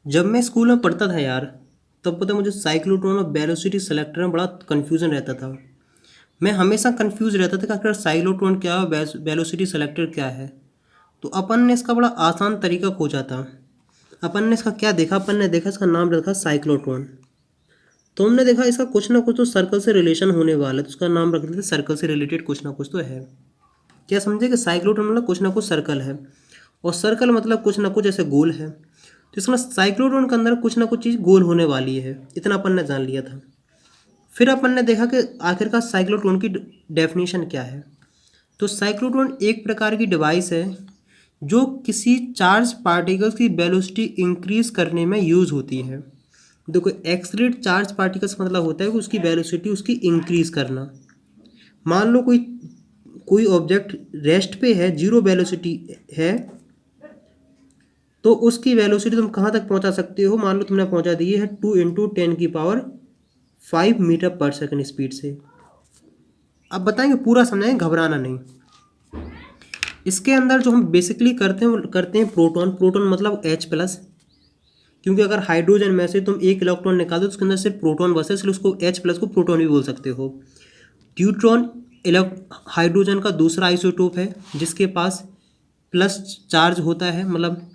जब मैं स्कूल में पढ़ता था यार, तब पता मुझे साइक्लोट्रॉन और वेलोसिटी सेलेक्टर में बड़ा कन्फ्यूज़न रहता था। मैं हमेशा कंफ्यूज रहता था कि आखिर साइक्लोट्रॉन क्या है, वेलोसिटी सेलेक्टर क्या है। तो अपन ने इसका बड़ा आसान तरीका खोजा था। अपन ने इसका क्या देखा, अपन ने देखा इसका नाम रखा साइक्लोट्रॉन। तो हमने देखा इसका कुछ ना कुछ तो सर्कल से रिलेशन होने वाला है, तो उसका नाम रख देते सर्कल से रिलेटेड कुछ ना कुछ तो है। क्या समझे कि साइक्लोट्रॉन मतलब कुछ ना कुछ सर्कल है, और सर्कल मतलब कुछ ना कुछ ऐसे गोल है। तो इसमें साइक्लोट्रॉन के अंदर कुछ ना कुछ चीज़ गोल होने वाली है, इतना अपन ने जान लिया था। फिर अपन ने देखा कि आखिरकार साइक्लोट्रॉन की डेफिनेशन क्या है। तो साइक्लोट्रॉन एक प्रकार की डिवाइस है जो किसी चार्ज पार्टिकल्स की वेलोसिटी इंक्रीज करने में यूज़ होती है। देखो, एक्सलेट चार्ज पार्टिकल्स मतलब होता है कि उसकी वेलोसिटी उसकी इंक्रीज करना। मान लो कोई कोई ऑब्जेक्ट रेस्ट पे है, जीरो वेलोसिटी है, तो उसकी वेलोसिटी तुम कहाँ तक पहुँचा सकते हो। मान लो तुमने पहुँचा दी है 2 × 10⁵ स्पीड से। अब बताएंगे, पूरा समझाएंगे, घबराना नहीं। इसके अंदर जो हम बेसिकली करते हैं वो करते हैं प्रोटॉन। प्रोटॉन मतलब H+, क्योंकि अगर हाइड्रोजन में से तुम एक इलेक्ट्रॉन निकाल दो तो उसके अंदर सिर्फ प्रोटॉन बचे, इसलिए उसको H+ को प्रोटॉन भी बोल सकते हो। ड्यूट्रॉन हाइड्रोजन का दूसरा आइसोटोप है जिसके पास प्लस चार्ज होता है, मतलब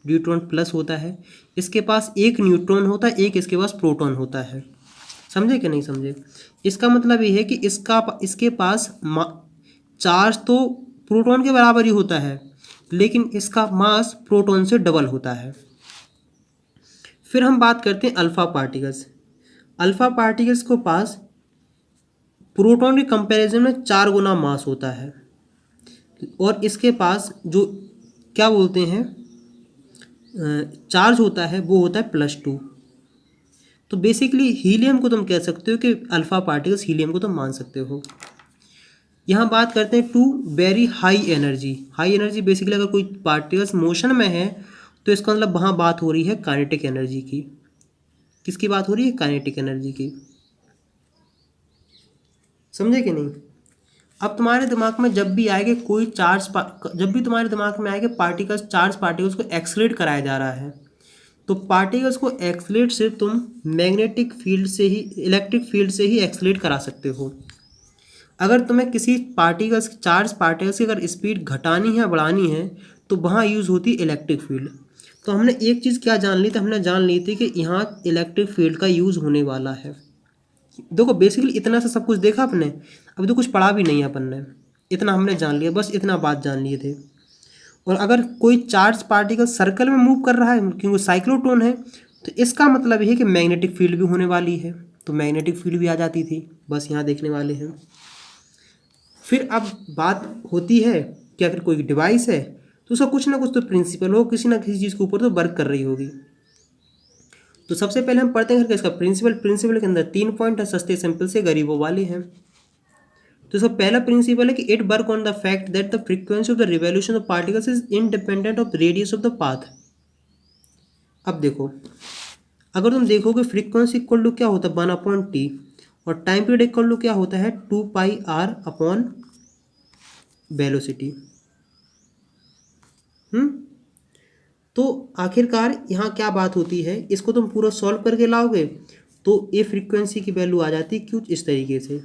ड्यूट्रॉन प्लस होता है। इसके पास एक न्यूट्रॉन होता है, एक इसके पास प्रोटॉन होता है। समझे कि नहीं समझे? इसका मतलब ये है कि इसके पास चार्ज तो प्रोटॉन के बराबर ही होता है, लेकिन इसका मास प्रोटॉन से डबल होता है। फिर हम बात करते हैं अल्फा पार्टिकल्स। अल्फा पार्टिकल्स के पास प्रोटॉन के कंपैरिजन में 4 गुना मास होता है, और इसके पास जो क्या बोलते हैं चार्ज होता है वो होता है +2। तो बेसिकली हीलियम को तुम कह सकते हो कि अल्फा पार्टिकल्स, हीलियम को तुम मान सकते हो। यहाँ बात करते हैं to very high energy. High energy basically अगर कोई पार्टिकल्स मोशन में है तो इसका मतलब वहाँ बात हो रही है काइनेटिक एनर्जी की। किसकी बात हो रही है? काइनेटिक एनर्जी की। समझे कि नहीं? अब तुम्हारे दिमाग में जब भी आएगा कोई जब भी तुम्हारे दिमाग में आएगा पार्टिकल्स, चार्ज पार्टिकल्स को एक्सलेट कराया जा रहा है, तो पार्टिकल्स को एक्सलेट सिर्फ तुम मैग्नेटिक फील्ड से ही, इलेक्ट्रिक फील्ड से ही एक्सलेट करा सकते हो। अगर तुम्हें किसी पार्टिकल्स, चार्ज पार्टिकल्स की अगर स्पीड घटानी है, बढ़ानी है, तो वहाँ यूज़ होती है इलेक्ट्रिक फील्ड। तो हमने एक चीज़ क्या जान ली थी? हमने जान ली थी कि यहाँ इलेक्ट्रिक फील्ड का यूज़ होने वाला है। देखो बेसिकली इतना सा सब कुछ देखा आपने, अभी तो कुछ पढ़ा भी नहीं है अपन ने, इतना हमने जान लिया, बस इतना बात जान लिए थे। और अगर कोई चार्ज पार्टिकल सर्कल में मूव कर रहा है क्योंकि साइक्लोट्रॉन है, तो इसका मतलब ये है कि मैग्नेटिक फील्ड भी होने वाली है, तो मैग्नेटिक फील्ड भी आ जाती थी। बस यहाँ देखने वाले हैं। फिर अब बात होती है कि अगर कोई डिवाइस है तो उसका कुछ ना कुछ तो प्रिंसिपल हो, किसी ना किसी चीज़ के ऊपर तो वर्क कर रही होगी। तो सबसे पहले हम पढ़ते हैं कि इसका प्रिंसिपल। प्रिंसिपल के अंदर 3 पॉइंट है, सस्ते सिंपल से गरीबों वाले हैं। तो इसका पहला प्रिंसिपल है कि it work on the fact that the frequency of the revolution of particles is independent of radius of the path. अब देखो, अगर तुम देखोगे फ्रीक्वेंसी इक्वल टू क्या होता है 1/t, और टाइम पीरियड इक्वल टू क्या होता है 2πr/वेलोसिटी। तो आखिरकार यहाँ क्या बात होती है, इसको तुम पूरा सॉल्व करके लाओगे तो ये फ्रीक्वेंसी की वैल्यू आ जाती है कुछ इस तरीके से।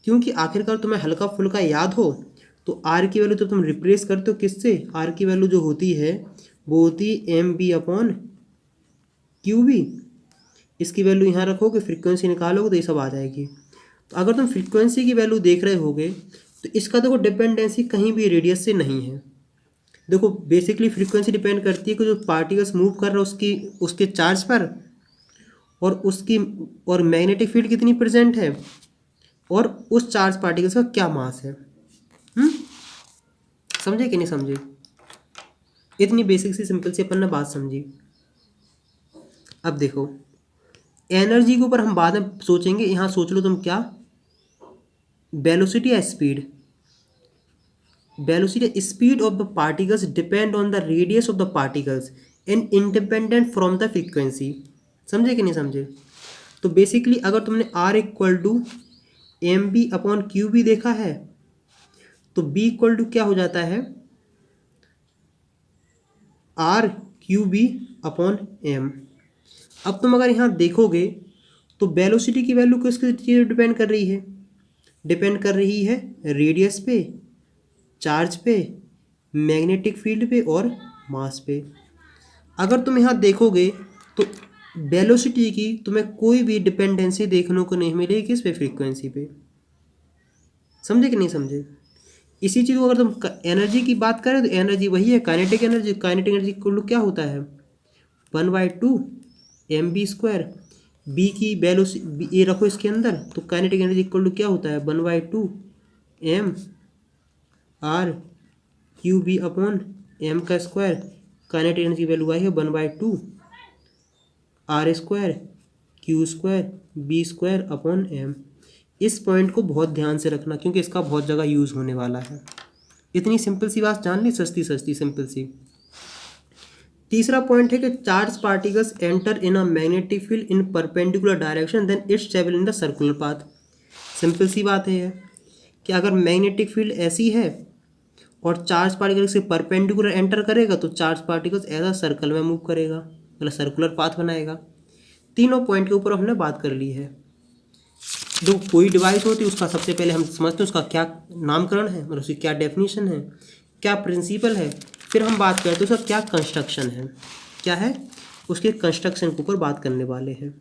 क्योंकि आखिरकार तुम्हें हल्का फुल्का याद हो तो आर की वैल्यू तो तुम रिप्लेस करते हो किससे? आर की वैल्यू जो होती है वो होती है mb/qb। इसकी वैल्यू यहाँ रखोगे, फ्रीक्वेंसी निकालोगे तो ये सब आ जाएगी। तो अगर तुम फ्रीक्वेंसी की वैल्यू देख रहे होगे तो इसका देखो डिपेंडेंसी कहीं भी रेडियस से नहीं है। देखो बेसिकली फ्रीक्वेंसी डिपेंड करती है कि जो पार्टिकल्स मूव कर रहा है उसके चार्ज पर, और उसकी और मैग्नेटिक फील्ड कितनी प्रेजेंट है, और उस चार्ज पार्टिकल्स का क्या मास है। समझे कि नहीं समझे? इतनी बेसिक सी सिंपल सी अपन ने बात समझी। अब देखो एनर्जी के ऊपर हम बाद में सोचेंगे, यहाँ सोच लो तुम क्या, वेलोसिटी या speed. Velocity speed of the particles depend on the radius of the particles and independent from the frequency. समझे कि नहीं समझे? तो बेसिकली अगर तुमने R = mb/qb देखा है तो B = क्या हो जाता है, R Q B upon M. अब तुम अगर यहाँ देखोगे तो वेलोसिटी की वैल्यू किसके चीज़ डिपेंड कर रही है? डिपेंड कर रही है रेडियस पे, चार्ज पे, मैग्नेटिक फील्ड पे और मास पे। अगर तुम यहाँ देखोगे तो वेलोसिटी की तुम्हें कोई भी डिपेंडेंसी देखने को नहीं मिलेगी किस पे? फ्रीक्वेंसी पे। समझे कि नहीं समझे? इसी चीज़ को अगर तुम एनर्जी की बात करें तो एनर्जी वही है, काइनेटिक एनर्जी। काइनेटिक एनर्जी को क्या होता है? 1/2 mv²। बी की वेलोसिटी ये रखो इसके अंदर, तो काइनेटिक एनर्जी इक्वल टू क्या होता है? 1/2 m r Q B upon M का स्क्वायर। काइनेटिक एनर्जी की वैल्यू आई है 1/2 r² q² b² upon m। इस पॉइंट को बहुत ध्यान से रखना क्योंकि इसका बहुत जगह यूज़ होने वाला है। इतनी सिंपल सी बात जान ली, सस्ती सस्ती सिंपल सी। तीसरा पॉइंट है कि charge particles enter in a magnetic field in perpendicular direction then its travel in the circular path. Simple सी बात है कि अगर मैग्नेटिक फील्ड ऐसी है और चार्ज पार्टिकल से परपेंडिकुलर एंटर करेगा तो चार्ज पार्टिकल्स ऐसा सर्कल में मूव करेगा, मतलब सर्कुलर पाथ बनाएगा। तीनों पॉइंट के ऊपर हमने बात कर ली है। जो कोई डिवाइस होती है उसका सबसे पहले हम समझते हैं उसका क्या नामकरण है, मतलब उसकी क्या डेफिनेशन है, क्या प्रिंसिपल है। फिर हम बात करते हैं उसका क्या कंस्ट्रक्शन है, क्या है उसके कंस्ट्रक्शन के ऊपर बात करने वाले हैं।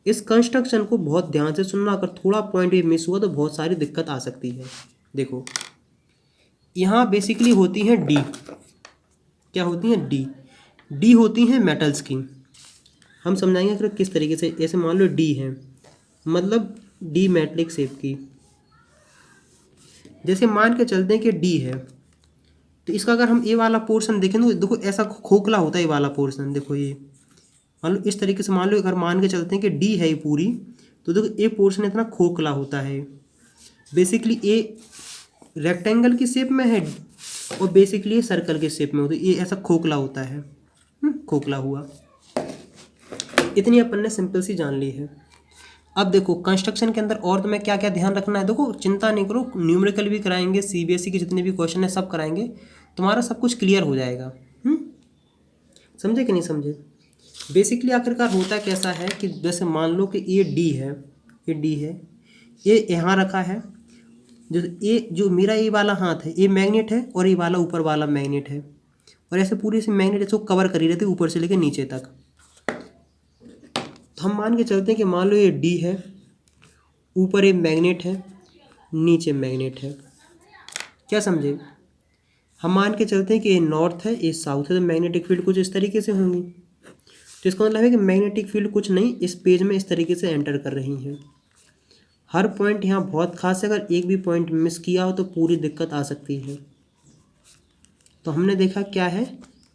इस कंस्ट्रक्शन को बहुत ध्यान से सुनना, अगर थोड़ा पॉइंट भी मिस हुआ तो बहुत सारी दिक्कत आ सकती है। देखो यहाँ बेसिकली होती हैं डी। क्या होती हैं? डी होती हैं मेटल्स की। हम समझाएंगे फिर किस तरीके से। ऐसे मान लो डी है, मतलब डी मेटलिक शेप की। जैसे मान के चलते हैं कि डी है तो इसका अगर हम ए वाला पोर्शन देखें तो देखो ऐसा खोखला होता है ये वाला पोर्शन। देखो ये मान लो इस तरीके से, मान लो अगर मान के चलते हैं कि डी है ये पूरी, तो देखो ए पोर्शन इतना खोखला होता है। बेसिकली ए रेक्टेंगल की शेप में है और बेसिकली ये सर्कल के शेप में होता है। ये ऐसा खोखला होता है, खोखला हुआ। इतनी अपन ने सिंपल सी जान ली है। अब देखो कंस्ट्रक्शन के अंदर और तुम्हें क्या क्या ध्यान रखना है। देखो चिंता नहीं करो, न्यूमेरिकल भी कराएंगे, सीबीएसई के जितने भी क्वेश्चन है सब कराएंगे, तुम्हारा सब कुछ क्लियर हो जाएगा। समझे कि नहीं समझे? बेसिकली आखिरकार होता कैसा है कि जैसे मान लो कि ये डी है, ये डी है, ये यहाँ रखा है। जो मेरा ये वाला हाथ है ये मैग्नेट है और ये वाला ऊपर वाला मैग्नेट है, और ऐसे पूरी से मैग्नेट इसको कवर करी रहती है ऊपर से लेकर नीचे तक। तो हम मान के चलते हैं कि मान लो ये डी है, ऊपर ये मैग्नेट है, नीचे मैग्नेट है। क्या समझे? हम मान के चलते हैं कि ये नॉर्थ है, ये साउथ है, तो मैग्नेटिक फील्ड कुछ इस तरीके से होंगी। तो इसका मतलब है कि मैग्नेटिक फील्ड कुछ नहीं इस पेज में इस तरीके से एंटर कर रही है। हर पॉइंट यहाँ बहुत खास है, अगर एक भी पॉइंट मिस किया हो तो पूरी दिक्कत आ सकती है। तो हमने देखा क्या है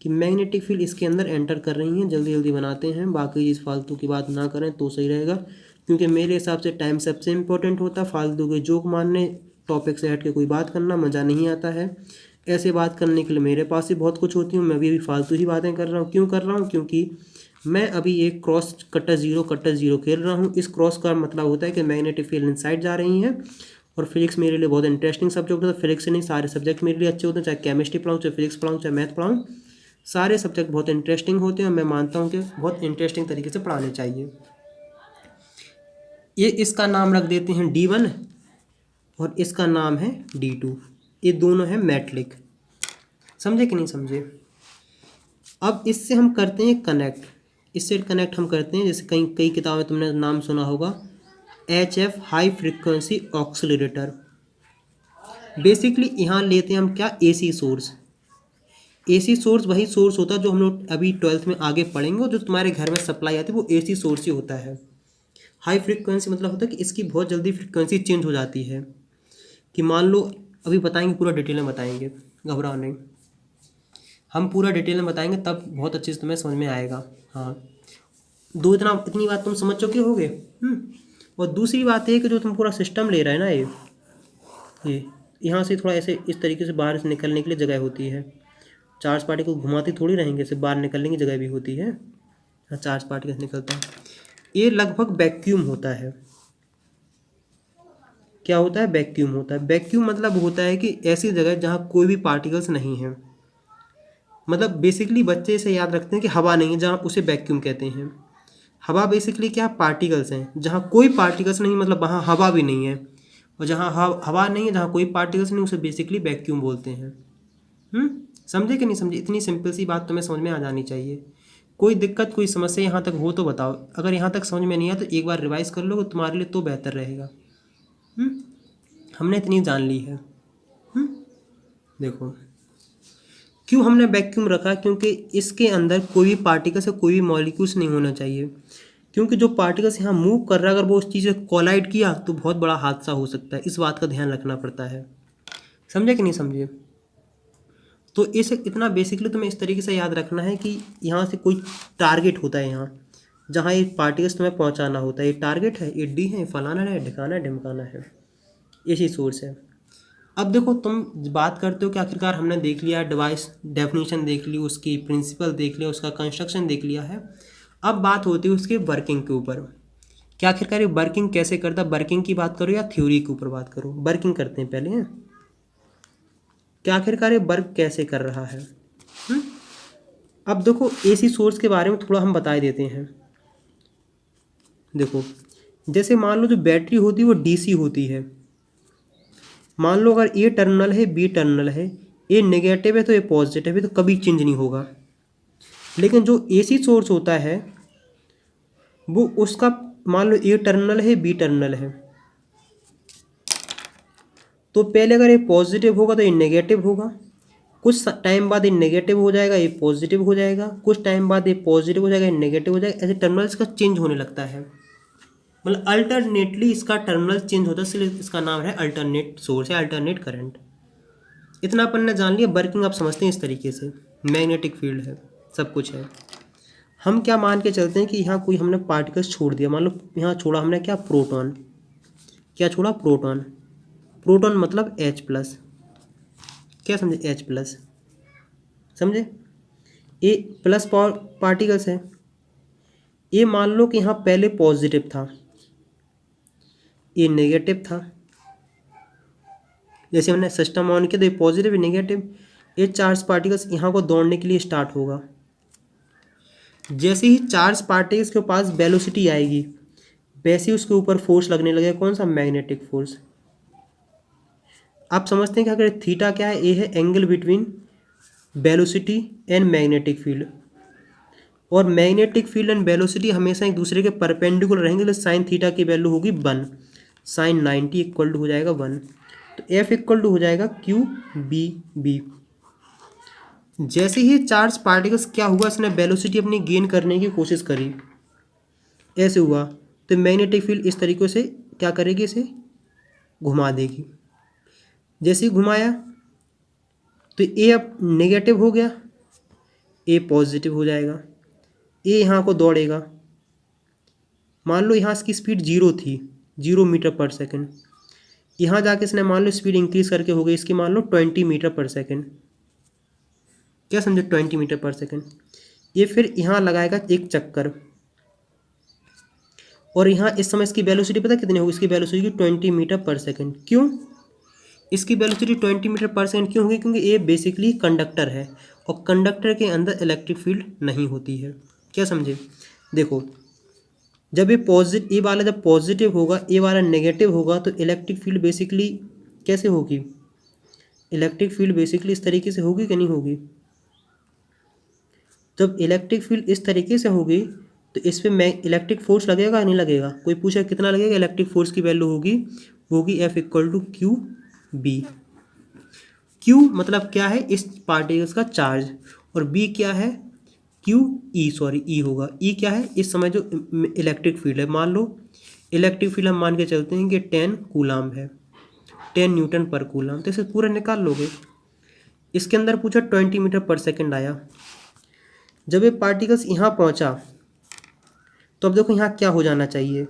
कि मैग्नेटिक फील्ड इसके अंदर एंटर कर रही हैं। जल्दी जल्दी बनाते हैं, बाकी इस फालतू की बात ना करें तो सही रहेगा, क्योंकि मेरे हिसाब से टाइम सबसे इम्पोर्टेंट होता है। फालतू के जोक मारने, टॉपिक से हट के कोई बात करना मज़ा नहीं आता है। ऐसे बात करने के लिए मेरे पास ही बहुत कुछ होती हूँ, मैं भी फालतू ही बातें कर रहा हूँ। क्यों कर रहा हूँ? क्योंकि मैं अभी एक क्रॉस कटर जीरो खेल रहा हूँ। इस क्रॉस का मतलब होता है कि मैग्नेटिक फील्ड इनसाइड जा रही हैं। और फिजिक्स मेरे लिए बहुत इंटरेस्टिंग सब्जेक्ट होता है। फिजिक्स से नहीं, सारे सब्जेक्ट मेरे लिए अच्छे होते हैं, चाहे केमिस्ट्री पढ़ाऊँ, चाहे फिजिक्स पढ़ाऊँ, चाहे मैथ पढ़ाऊँ, सारे सब्जेक्ट बहुत इंटरेस्टिंग होते हैं। मैं मानता हूँ कि बहुत इंटरेस्टिंग तरीके से पढ़ाने चाहिए। ये इसका नाम रख देते हैं D1 और इसका नाम है D2। ये दोनों हैं मेटलिक। समझे कि नहीं समझे? अब इससे हम करते हैं कनेक्ट। इससे कनेक्ट हम करते हैं, जैसे कई किताबें तुमने नाम सुना होगा, HF हाई फ्रिक्वेंसी ऑक्सीलरेटर। बेसिकली यहाँ लेते हैं हम क्या? AC source. AC सोर्स वही सोर्स होता है जो हम लोग अभी 12th में आगे पढ़ेंगे, और जो तुम्हारे घर में सप्लाई आती है वो AC सोर्स ही होता है। हाई फ्रिक्वेंसी मतलब होता है कि इसकी बहुत जल्दी फ्रिक्वेंसी चेंज हो जाती है। कि मान लो अभी बताएंगे, पूरा डिटेल में बताएंगे, घबराओ नहीं, हम पूरा डिटेल में बताएंगे तब बहुत अच्छे से तुम्हें समझ में आएगा। हाँ, इतनी बात तुम समझ चुके होगे। और दूसरी बात है कि जो तुम पूरा सिस्टम ले रहे हैं ना, ये यहाँ से थोड़ा ऐसे इस तरीके से बाहर से निकलने के लिए जगह होती है। चार्ज पार्टिकल घुमाती थोड़ी रहेंगे, इससे बाहर निकलने की जगह भी होती है। चार्ज पार्टिकल निकलता है, ये लगभग वैक्यूम होता है। क्या होता है? वैक्यूम होता है। वैक्यूम मतलब होता है कि ऐसी जगह जहाँ कोई भी पार्टिकल्स नहीं है, मतलब बेसिकली बच्चे इसे याद रखते हैं कि हवा नहीं है जहाँ उसे वैक्यूम कहते हैं। हवा बेसिकली क्या, पार्टिकल्स हैं, जहाँ कोई पार्टिकल्स नहीं मतलब वहाँ हवा भी नहीं है, और जहाँ हवा नहीं है, जहाँ कोई पार्टिकल्स नहीं, उसे बेसिकली वैक्यूम बोलते हैं। समझे कि नहीं समझे? इतनी सिंपल सी बात तुम्हें समझ में आ जानी चाहिए। कोई दिक्कत कोई समस्या यहाँ तक हो तो बताओ, अगर यहाँ तक समझ में नहीं आया तो एक बार रिवाइज कर लो, तुम्हारे लिए तो बेहतर रहेगा। हमने इतनी जान ली है। देखो क्यों हमने वैक्यूम रखा, क्योंकि इसके अंदर कोई भी पार्टिकल्स या कोई भी मॉलिक्यूल्स नहीं होना चाहिए, क्योंकि जो पार्टिकल्स यहाँ मूव कर रहा है अगर वो उस चीज़ से कोलाइड किया तो बहुत बड़ा हादसा हो सकता है, इस बात का ध्यान रखना पड़ता है। समझे कि नहीं समझे? तो इस इतना बेसिकली तुम्हें इस तरीके से याद रखना है कि यहाँ से कोई टारगेट होता है, यहाँ जहाँ ये पार्टिकल्स तुम्हें पहुँचाना होता है, ये टारगेट है, ये डी है, फलाना है, ढिकाना है, ढिमकाना है, यही सोर्स है। अब देखो तुम बात करते हो कि आखिरकार हमने देख लिया डिवाइस डेफिनेशन देख ली, उसकी प्रिंसिपल देख लिया, उसका कंस्ट्रक्शन देख लिया है। अब बात होती है उसके वर्किंग के ऊपर, क्या आखिरकार ये वर्किंग कैसे करता है, वर्किंग की बात करो या थ्योरी के ऊपर बात करो? वर्किंग करते हैं पहले हैं, क्या आखिरकार ये वर्क कैसे कर रहा है। अब देखो एसी सोर्स के बारे में थोड़ा हम बता देते हैं। देखो जैसे मान लो जो बैटरी होती है वो डीसी होती है, मान लो अगर ए टर्मिनल है, बी टर्मिनल है, ए नेगेटिव है तो ए पॉजिटिव है, तो कभी चेंज नहीं होगा। लेकिन जो एसी सोर्स होता है वो उसका मान लो ए टर्मिनल है, बी टर्मिनल है, तो पहले अगर ये पॉजिटिव होगा तो ये नेगेटिव होगा, कुछ टाइम बाद ये नेगेटिव हो जाएगा, ये पॉजिटिव हो जाएगा, कुछ टाइम बाद ये पॉजिटिव हो जाएगा, ये नेगेटिव हो जाएगा, ऐसे टर्मिनल्स का चेंज होने लगता है, मतलब अल्टरनेटली इसका टर्मिनल चेंज होता है, इसलिए इसका नाम है अल्टरनेट सोर्स या अल्टरनेट करंट। इतना अपन ने जान लिया, वर्किंग आप समझते हैं इस तरीके से, मैग्नेटिक फील्ड है, सब कुछ है। हम क्या मान के चलते हैं कि यहाँ कोई हमने पार्टिकल्स छोड़ दिया, मान लो यहाँ छोड़ा हमने क्या, प्रोटॉन, क्या छोड़ा, प्रोटॉन, प्रोटॉन मतलब H+, क्या समझे, H+, समझे, ए प्लस पार्टिकल्स है, ये मान लो कि यहाँ पहले पॉजिटिव था, ये नेगेटिव था, जैसे हमने सिस्टम ऑन किया तो ये पॉजिटिव नेगेटिव, ये चार्ज पार्टिकल्स यहाँ को दौड़ने के लिए स्टार्ट होगा। जैसे ही चार्ज पार्टिकल्स के पास वेलोसिटी आएगी वैसे ही उसके ऊपर फोर्स लगने लगेगा, कौन सा, मैग्नेटिक फोर्स। आप समझते हैं कि अगर थीटा क्या है, ए है angle between velocity and magnetic field, और मैग्नेटिक फील्ड एंड वेलोसिटी हमेशा एक दूसरे के परपेंडिकुलर रहेंगे, तो साइन थीटा की वैल्यू होगी 1, साइन 90 इक्वल टू हो जाएगा 1, तो एफ इक्वल टू हो जाएगा QBB। जैसे ही चार्ज पार्टिकल्स क्या हुआ, इसने वेलोसिटी अपनी गेन करने की कोशिश करी, ऐसे हुआ, तो मैग्नेटिक फील्ड इस तरीके से क्या करेगी, इसे घुमा देगी। जैसे ही घुमाया तो ए अब नेगेटिव हो गया, ए पॉजिटिव हो जाएगा, ए यहाँ को दौड़ेगा, मान लो यहाँ इसकी स्पीड 0 थी, 0 मीटर पर सेकेंड, यहाँ जाके इसने मान लो स्पीड इंक्रीज करके हो गई इसकी मान लो 20 मीटर पर सेकेंड, क्या समझे, 20 मीटर पर सेकेंड। ये फिर यहाँ लगाएगा एक चक्कर, और यहाँ इस समय इसकी वेलोसिटी पता कितनी होगी, इसकी वेलोसिटी 20 मीटर पर सेकेंड। क्यों इसकी वेलोसिटी 20 मीटर पर सेकेंड क्यों होगी, क्योंकि ये बेसिकली कंडक्टर है, और कंडक्टर के अंदर इलेक्ट्रिक फील्ड नहीं होती है, क्या समझे। देखो जब ये वाला जब पॉजिटिव होगा, ए वाला नेगेटिव होगा, तो इलेक्ट्रिक फील्ड बेसिकली कैसे होगी, इलेक्ट्रिक फील्ड बेसिकली इस तरीके से होगी कि नहीं होगी। जब इलेक्ट्रिक फील्ड इस तरीके से होगी तो इस पर इलेक्ट्रिक फोर्स लगेगा या नहीं लगेगा, कोई पूछा कितना लगेगा, इलेक्ट्रिक फोर्स की वैल्यू होगी F equal to QB। Q मतलब क्या है, इस पार्टिकल्स का चार्ज, और B क्या है, E होगा, E क्या है, इस समय जो इलेक्ट्रिक फील्ड है, मान लो इलेक्ट्रिक फील्ड हम मान के चलते हैं कि 10 कूलाम है, 10 न्यूटन पर कूलाम, तो इसे पूरा निकाल लोगे। इसके अंदर पूछा 20 मीटर पर सेकेंड आया, जब ये पार्टिकल्स यहाँ पहुँचा तो अब देखो यहाँ क्या हो जाना चाहिए,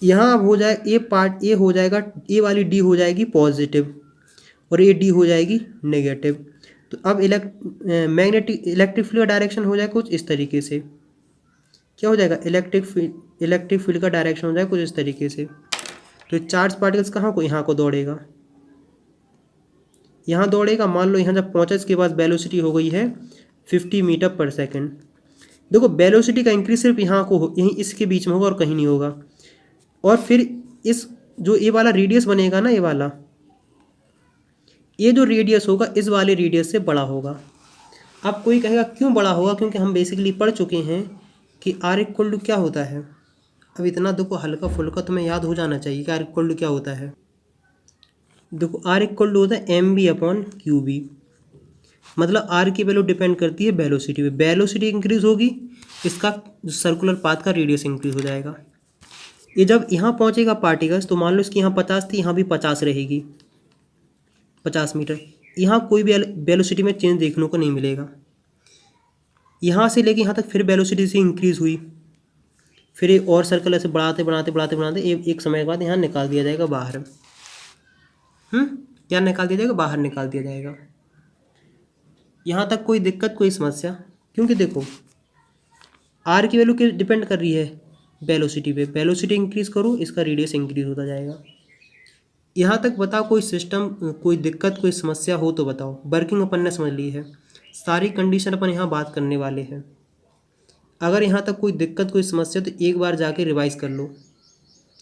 यहाँ अब हो जाए ए हो जाएगा, ए वाली डी हो जाएगी पॉजिटिव और ये डी हो जाएगी नेगेटिव। तो अब इलेक्ट्रिक फील्ड का डायरेक्शन हो जाए कुछ इस तरीके से, क्या हो जाएगा, इलेक्ट्रिक फील्ड का डायरेक्शन हो जाए कुछ इस तरीके से। तो चार्ज पार्टिकल्स कहाँ को, यहाँ को दौड़ेगा, यहाँ दौड़ेगा, मान लो यहाँ जब पहुँचा इसके पास वेलोसिटी हो गई है 50 मीटर पर सेकेंड। देखो वेलोसिटी का इंक्रीज सिर्फ यहाँ को यहीं इसके बीच में होगा और कहीं नहीं होगा। और फिर इस जो ये वाला रेडियस बनेगा ना, ये जो रेडियस होगा इस वाले रेडियस से बड़ा होगा। अब कोई कहेगा क्यों बड़ा होगा, क्योंकि हम बेसिकली पढ़ चुके हैं कि R इक्वल टू क्या होता है। अब इतना देखो हल्का फुल्का तुम्हें याद हो जाना चाहिए कि R इक्वल टू क्या होता है। देखो R इक्वल टू होता है mv/qb, मतलब R की वैल्यू डिपेंड करती है वेलोसिटी पे। वेलोसिटी इंक्रीज होगी, इसका जो सर्कुलर पाथ का रेडियस इंक्रीज हो जाएगा। ये जब यहाँ पहुँचेगा पार्टिकल्स, तो मान लो इसकी यहाँ 50 थी, यहाँ भी 50 रहेगी, 50 मीटर। यहाँ कोई भी वेलोसिटी में चेंज देखने को नहीं मिलेगा। यहाँ से लेके यहाँ तक फिर वेलोसिटी से इंक्रीज़ हुई, फिर एक और सर्कल ऐसे बढ़ाते बढ़ाते बढ़ाते बढ़ाते एक समय के बाद यहाँ निकाल दिया जाएगा बाहर। क्या निकाल दिया जाएगा? बाहर निकाल दिया जाएगा। यहाँ तक कोई दिक्कत, कोई समस्या? क्योंकि देखो R की वैल्यू किस डिपेंड कर रही है? वेलोसिटी पे। वेलोसिटी इंक्रीज़ करो, इसका रेडियस इंक्रीज होता जाएगा। यहाँ तक बताओ कोई सिस्टम, कोई दिक्कत, कोई समस्या हो तो बताओ। वर्किंग अपन ने समझ ली है, सारी कंडीशन अपन यहाँ बात करने वाले हैं। अगर यहाँ तक कोई दिक्कत, कोई समस्या तो एक बार जाके रिवाइज कर लो।